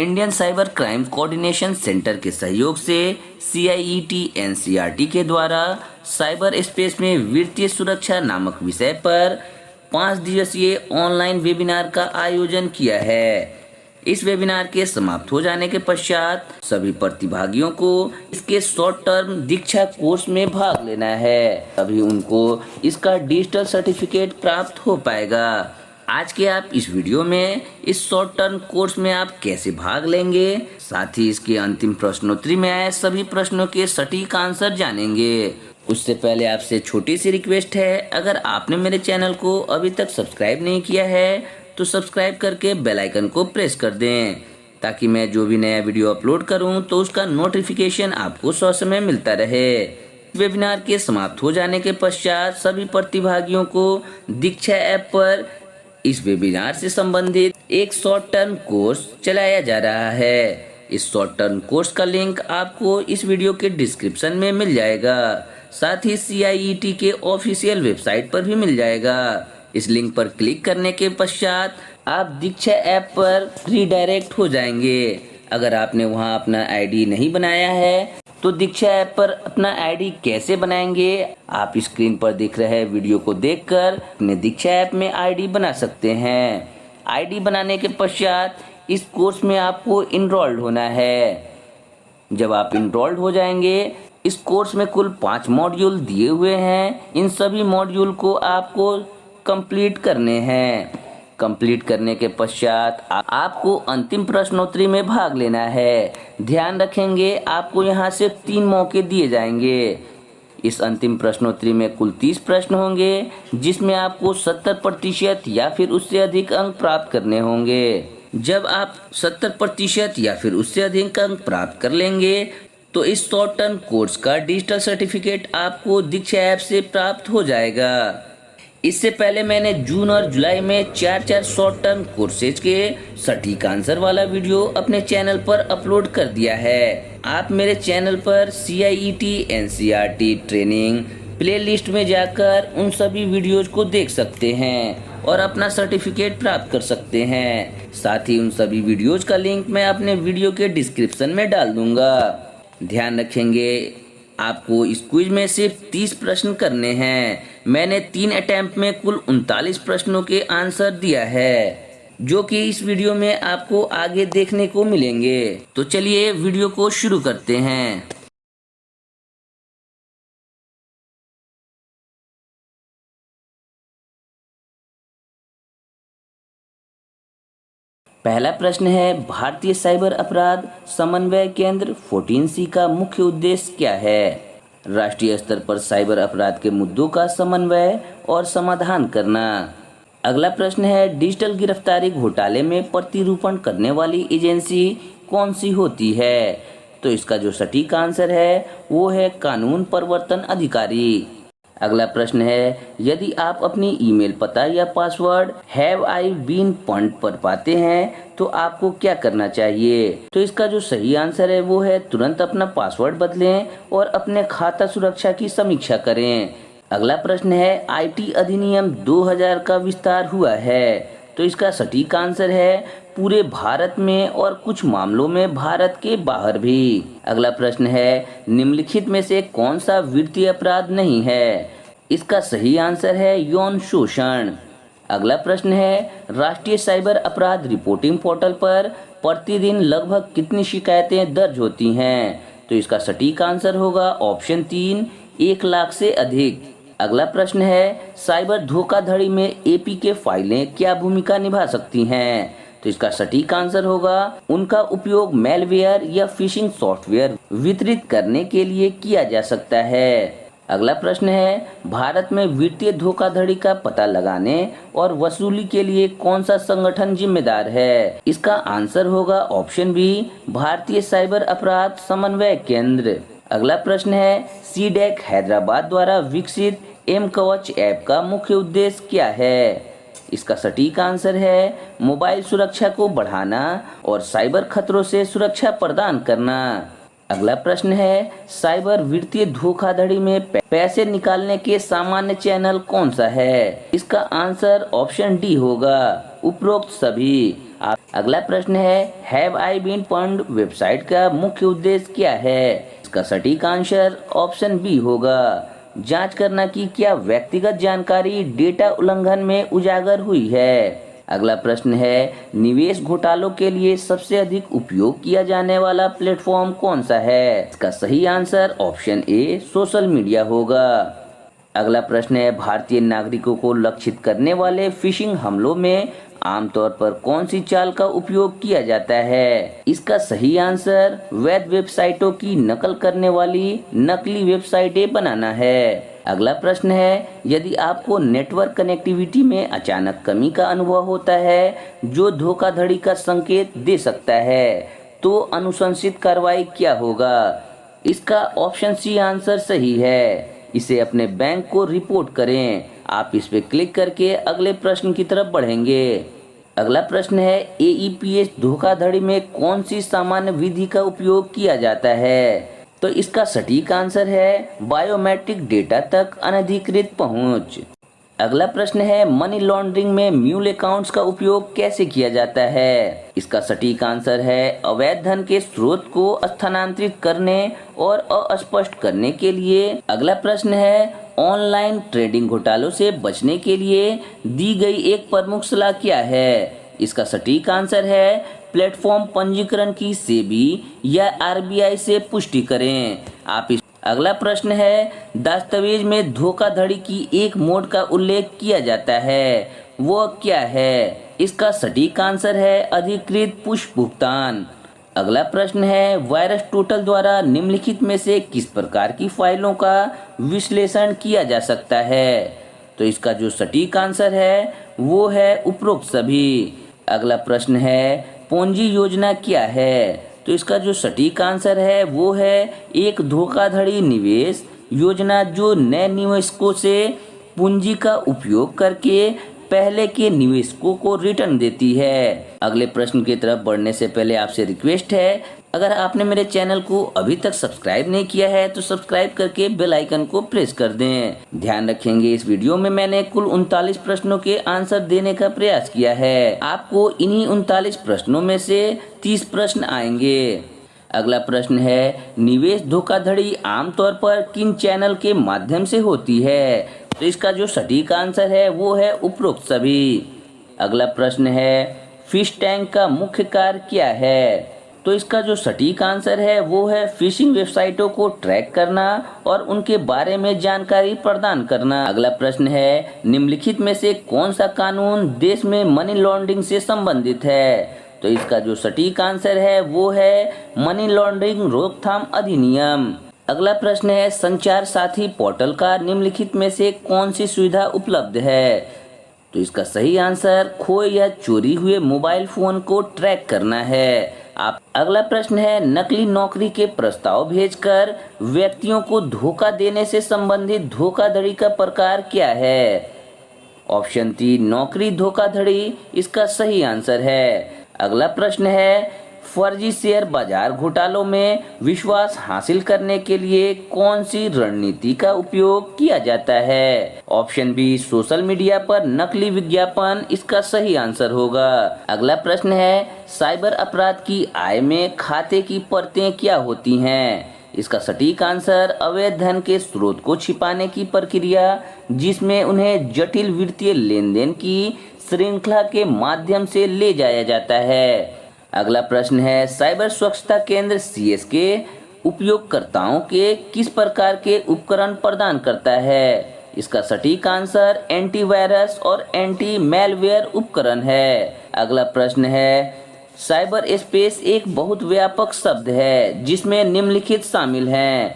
Indian cyber crime coordination centre के सहयोग से CIET NCERT के द्वारा साइबर स्पेस में वित्तीय सुरक्षा नामक विषय पर 5 दिवसीय ऑनलाइन वेबिनार का आयोजन किया है। इस वेबिनार के समाप्त हो जाने के पश्चात सभी प्रतिभागियों को इसके शॉर्ट टर्म दीक्षा कोर्स में भाग लेना है। अभी उनको इसका डिजिटल सर्टिफिकेट प्राप्त हो पाएगा। आज के आप इस वीडियो में इस शॉर्ट टर्म कोर्स में आप कैसे भाग लेंगे, साथ ही इसके अंतिम प्रश्नोत्तरी में आए सभी प्रश्नों के सटीक आंसर जानेंगे। उससे पहले आपसे छोटी सी रिक्वेस्ट है, अगर आपने मेरे चैनल को अभी तक सब्सक्राइब नहीं किया है तो सब्सक्राइब करके बेल आइकन को प्रेस कर दें, ताकि मैं जो भी नया वीडियो अपलोड करूं तो उसका नोटिफिकेशन आपको ससमय मिलता रहे। वेबिनार के समाप्त हो जाने के पश्चात सभी प्रतिभागियों को दीक्षा ऐप पर इस वेबिनार से संबंधित एक शॉर्ट टर्म कोर्स चलाया जा रहा है। इस शॉर्ट टर्म कोर्स का लिंक आपको इस वीडियो के डिस्क्रिप्शन में मिल जाएगा, साथ ही CIET के ऑफिशियल वेबसाइट पर भी मिल जाएगा। इस लिंक पर क्लिक करने के पश्चात आप दीक्षा ऐप पर रीडायरेक्ट हो जाएंगे। अगर आपने वहां अपना ID नहीं बनाया है तो दीक्षा ऐप पर अपना ID कैसे बनाएंगे, आप स्क्रीन पर दिख रहे वीडियो को देखकर अपने दीक्षा ऐप में ID बना सकते हैं। ID बनाने के पश्चात इस कोर्स में आपको इनरोल्ड होना है। जब आप इनरोल्ड हो जाएंगे, इस कोर्स में कुल 5 मॉड्यूल दिए हुए हैं। इन सभी मॉड्यूल को आपको कंप्लीट करने हैं। कंप्लीट करने के पश्चात आपको अंतिम प्रश्नोत्तरी में भाग लेना है। ध्यान रखेंगे, आपको यहाँ से 3 मौके दिए जाएंगे। इस अंतिम प्रश्नोत्तरी में कुल 30 प्रश्न होंगे, जिसमें आपको 70% या फिर उससे अधिक अंक प्राप्त करने होंगे। जब आप 70% या फिर उससे अधिक अंक प्राप्त कर लेंगे तो इस शॉर्ट टर्म कोर्स का डिजिटल सर्टिफिकेट आपको दीक्षा ऐप से प्राप्त हो जाएगा। इससे पहले मैंने जून और जुलाई में 4 शॉर्ट टर्म कोर्सेज के सटीक आंसर वाला वीडियो अपने चैनल पर अपलोड कर दिया है। आप मेरे चैनल पर CIET NCERT ट्रेनिंग प्लेलिस्ट में जाकर उन सभी वीडियोज को देख सकते हैं और अपना सर्टिफिकेट प्राप्त कर सकते हैं। साथ ही उन सभी वीडियोज का लिंक मैं अपने वीडियो के डिस्क्रिप्शन में डाल दूंगा। ध्यान रखेंगे, आपको इस क्विज में सिर्फ 30 प्रश्न करने हैं। मैंने 3 अटेम्प्ट में कुल 39 प्रश्नों के आंसर दिया है, जो कि इस वीडियो में आपको आगे देखने को मिलेंगे। तो चलिए वीडियो को शुरू करते हैं। पहला प्रश्न है, भारतीय साइबर अपराध समन्वय केंद्र 14C का मुख्य उद्देश्य क्या है? राष्ट्रीय स्तर पर साइबर अपराध के मुद्दों का समन्वय और समाधान करना। अगला प्रश्न है, डिजिटल गिरफ्तारी घोटाले में प्रतिरूपण करने वाली एजेंसी कौन सी होती है? तो इसका जो सटीक आंसर है वो है कानून प्रवर्तन अधिकारी। अगला प्रश्न है, यदि आप अपनी ईमेल पता या password have I been pwned पर पाते हैं तो आपको क्या करना चाहिए? तो इसका जो सही आंसर है वो है तुरंत अपना पासवर्ड बदलें और अपने खाता सुरक्षा की समीक्षा करें। अगला प्रश्न है, IT अधिनियम 2000 का विस्तार हुआ है। तो इसका सटीक आंसर है पूरे भारत में और कुछ मामलों में भारत के बाहर भी। अगला प्रश्न है, निम्नलिखित में से कौन सा वित्तीय अपराध नहीं है? इसका सही आंसर है यौन शोषण। अगला प्रश्न है, राष्ट्रीय साइबर अपराध रिपोर्टिंग पोर्टल पर प्रतिदिन लगभग कितनी शिकायतें दर्ज होती हैं? तो इसका सटीक आंसर होगा ऑप्शन 3, 1 लाख से अधिक। अगला प्रश्न है, साइबर धोखाधड़ी में APK फाइलें क्या भूमिका निभा सकती हैं? तो इसका सटीक आंसर होगा उनका उपयोग मैलवेयर या फिशिंग सॉफ्टवेयर वितरित करने के लिए किया जा सकता है। अगला प्रश्न है, भारत में वित्तीय धोखाधड़ी का पता लगाने और वसूली के लिए कौन सा संगठन जिम्मेदार है? इसका आंसर होगा ऑप्शन बी, भारतीय साइबर अपराध समन्वय केंद्र। अगला प्रश्न है, CDAC हैदराबाद द्वारा विकसित M-कवच ऐप का मुख्य उद्देश्य क्या है? इसका सटीक आंसर है मोबाइल सुरक्षा को बढ़ाना और साइबर खतरों से सुरक्षा प्रदान करना। अगला प्रश्न है, साइबर वित्तीय धोखाधड़ी में पैसे निकालने के सामान्य चैनल कौन सा है? इसका आंसर ऑप्शन डी होगा, उपरोक्त सभी। अगला प्रश्न है have I been pwned website का मुख्य उद्देश्य क्या है? इसका सटीक आंसर ऑप्शन बी होगा, जांच करना कि क्या व्यक्तिगत जानकारी डेटा उल्लंघन में उजागर हुई है। अगला प्रश्न है निवेश घोटालों के लिए सबसे अधिक उपयोग किया जाने वाला प्लेटफॉर्म कौन सा है? इसका सही answer option A social media होगा। अगला प्रश्न है भारतीय नागरिकों को लक्षित करने वाले फिशिंग हमलों में आमतौर पर कौन सी चाल का उपयोग किया जाता है? इसका सही आंसर वैध वेबसाइटों की नकल करने वाली नकली वेबसाइटें बनाना है। अगला प्रश्न है यदि आपको नेटवर्क कनेक्टिविटी में अचानक कमी का अनुभव होता है जो धोखाधड़ी का संकेत दे सकता है तो अनुशंसित कार्रवाई क्या होगा? इसका ऑप्शन सी आंसर सही है, इसे अपने बैंक को रिपोर्ट करें। आप इस पे क्लिक करके अगले प्रश्न की तरफ बढ़ेंगे। अगला प्रश्न है एईपीएस धोखाधड़ी में कौन सी सामान्य विधि का उपयोग किया जाता है? तो इसका सटीक आंसर है बायोमेट्रिक डेटा तक अनधिकृत पहुंच। अगला प्रश्न है मनी लॉन्ड्रिंग में म्यूल अकाउंट्स का उपयोग कैसे किया जाता है? इसका सटीक आंसर है अवैध धन के स्रोत को स्थानांतरित करने और अस्पष्ट करने के लिए। अगला प्रश्न है ऑनलाइन ट्रेडिंग घोटालों से बचने के लिए दी गई एक प्रमुख सलाह क्या है? इसका सटीक आंसर है प्लेटफॉर्म पंजीकरण की सेबी या आरबीआई से पुष्टि करें। अगला प्रश्न है दस्तावेज में धोखाधड़ी की एक मोड का उल्लेख किया जाता है, वो क्या है? इसका सटीक आंसर है अधिकृत पुश भुगतान। अगला प्रश्न है वायरस टोटल द्वारा निम्नलिखित में से किस प्रकार की फाइलों का विश्लेषण किया जा सकता है? तो इसका जो सटीक आंसर है वो है उपरोक्त सभी। अगला प्रश्न है पूंजी योजना क्या है? तो इसका जो सटीक आंसर है वो है एक धोखाधड़ी निवेश योजना जो नए निवेशकों से पूंजी का उपयोग करके पहले के निवेशकों को रिटर्न देती है। अगले प्रश्न की तरफ बढ़ने से पहले आपसे रिक्वेस्ट है, अगर आपने मेरे चैनल को अभी तक सब्सक्राइब नहीं किया है तो सब्सक्राइब करके बेल आइकन को प्रेस कर दें। ध्यान रखेंगे इस वीडियो में मैंने कुल 39 प्रश्नों के आंसर देने का प्रयास किया है। आपको इन्हीं 39 प्रश्नों में से 30 प्रश्न आएंगे। अगला प्रश्न है निवेश धोखाधड़ी आमतौर पर किन चैनल के माध्यम से होती है? तो इसका जो सटीक आंसर है वो है उपरोक्त सभी। अगला प्रश्न है फिश टैंक का मुख्य कार्य क्या है? तो इसका जो सटीक आंसर है वो है फिशिंग वेबसाइटों को ट्रैक करना और उनके बारे में जानकारी प्रदान करना। अगला प्रश्न है निम्नलिखित में से कौन सा कानून देश में मनी लॉन्ड्रिंग से संबंधित है? तो इसका जो सटीक आंसर है वो है मनी लॉन्ड्रिंग रोकथाम अधिनियम। अगला प्रश्न है संचार साथी पोर्टल का निम्नलिखित में से कौन सी सुविधा उपलब्ध है? तो इसका सही आंसर खोए या चोरी हुए मोबाइल फोन को ट्रैक करना है। अगला प्रश्न है नकली नौकरी के प्रस्ताव भेजकर व्यक्तियों को धोखा देने से संबंधित धोखाधड़ी का प्रकार क्या है? ऑप्शन 3 नौकरी धोखाधड़ी इसका सही आंसर है। अगला प्रश्न है फर्जी शेयर बाजार घोटालों में विश्वास हासिल करने के लिए कौन सी रणनीति का उपयोग किया जाता है? ऑप्शन बी सोशल मीडिया पर नकली विज्ञापन इसका सही आंसर होगा। अगला प्रश्न है साइबर अपराध की आय में खाते की परतें क्या होती हैं? इसका सटीक आंसर अवैध धन के स्रोत को छिपाने की प्रक्रिया जिसमें उन्हें जटिल वित्तीय लेन देन की श्रृंखला के माध्यम से ले जाया जाता है। अगला प्रश्न है साइबर सुरक्षा केंद्र सीएसके उपयोगकर्ताओं के किस प्रकार के उपकरण प्रदान करता है? इसका सटीक आंसर एंटीवायरस और एंटी मैलवेयर उपकरण है। अगला प्रश्न है साइबर स्पेस एक बहुत व्यापक शब्द है जिसमें निम्नलिखित शामिल हैं।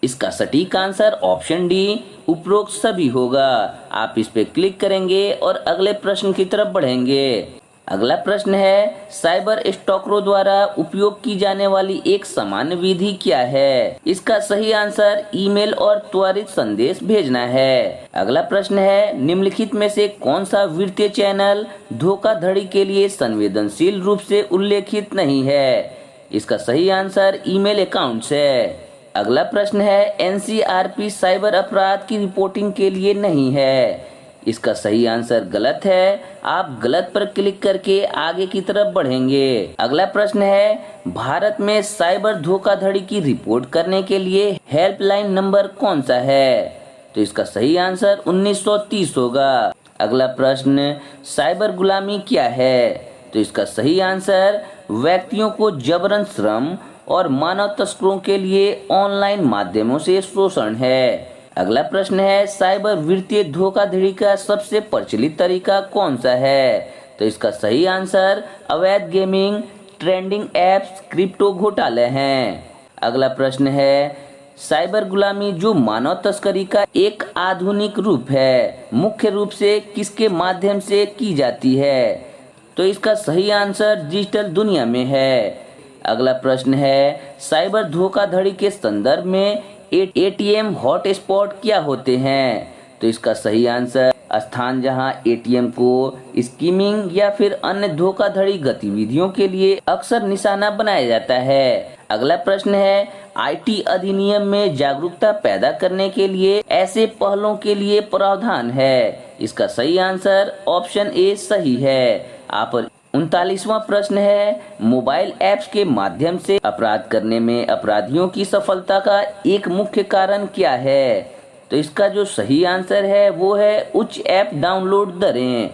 इसका सटीक आंसर ऑप्शन डी उपरोक्त सभी होगा। आप इस पे क्लिक करेंगे और अगले प्रश्न की तरफ बढ़ेंगे। अगला प्रश्न है साइबर स्टॉकरों द्वारा उपयोग की जाने वाली एक सामान्य विधि क्या है? इसका सही आंसर ईमेल और त्वरित संदेश भेजना है। अगला प्रश्न है निम्नलिखित में से कौन सा वित्तीय चैनल धोखाधड़ी के लिए संवेदनशील रूप से उल्लेखित नहीं है? इसका सही आंसर ईमेल अकाउंट्स है। अगला प्रश्न है एनसीआरपी साइबर अपराध की रिपोर्टिंग के लिए नहीं है। इसका सही आंसर गलत है। आप गलत पर क्लिक करके आगे की तरफ बढ़ेंगे। अगला प्रश्न है, भारत में साइबर धोखाधड़ी की रिपोर्ट करने के लिए हेल्पलाइन नंबर कौन सा है? तो इसका सही आंसर 1930 होगा। अगला प्रश्न, साइबर गुलामी क्या है? तो इसका सही आंसर व्यक्तियों को जबरन श्रम और मानव तस्करों के लिए ऑनलाइन माध्यमों से शोषण है। अगला प्रश्न है, साइबर वित्तीय धोखाधड़ी का सबसे प्रचलित तरीका कौन सा है? तो इसका सही आंसर अवैध गेमिंग, ट्रेंडिंग एप्स, क्रिप्टो घोटाले हैं। अगला प्रश्न है, साइबर गुलामी जो मानव तस्करी का एक आधुनिक रूप है, मुख्य रूप से किसके माध्यम से की जाती है? तो इसका सही आंसर डिजिटल दुनिया में है। अगला प्रश्न है, साइबर धोखाधड़ी के संदर्भ में एटीएम हॉटस्पॉट क्या होते हैं? तो इसका सही आंसर स्थान जहां एटीएम को स्कीमिंग या फिर अन्य धोखाधड़ी गतिविधियों के लिए अक्सर निशाना बनाया जाता है। अगला प्रश्न है, आईटी अधिनियम में जागरूकता पैदा करने के लिए ऐसे पहलों के लिए प्रावधान है। इसका सही आंसर ऑप्शन ए सही है। आप 39वां प्रश्न है, मोबाइल ऐप्स के माध्यम से अपराध करने में अपराधियों की सफलता का एक मुख्य कारण क्या है? तो इसका जो सही आंसर है वो है उच्च ऐप डाउनलोड दरें।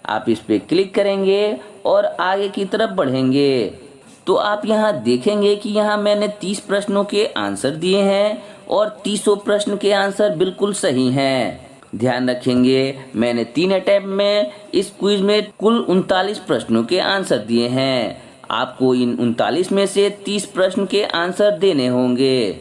आप इस पे क्लिक करेंगे और आगे की तरफ बढ़ेंगे तो आप यहाँ देखेंगे कि यहाँ मैंने 30 प्रश्नों के आंसर दिए हैं और 30 प्रश्न के आंसर बिल्कुल सही हैं। ध्यान रखेंगे, मैंने 3 अटेम्प्ट में इस क्विज में कुल 39 प्रश्नों के आंसर दिए हैं। आपको इन 39 में से 30 प्रश्न के आंसर देने होंगे।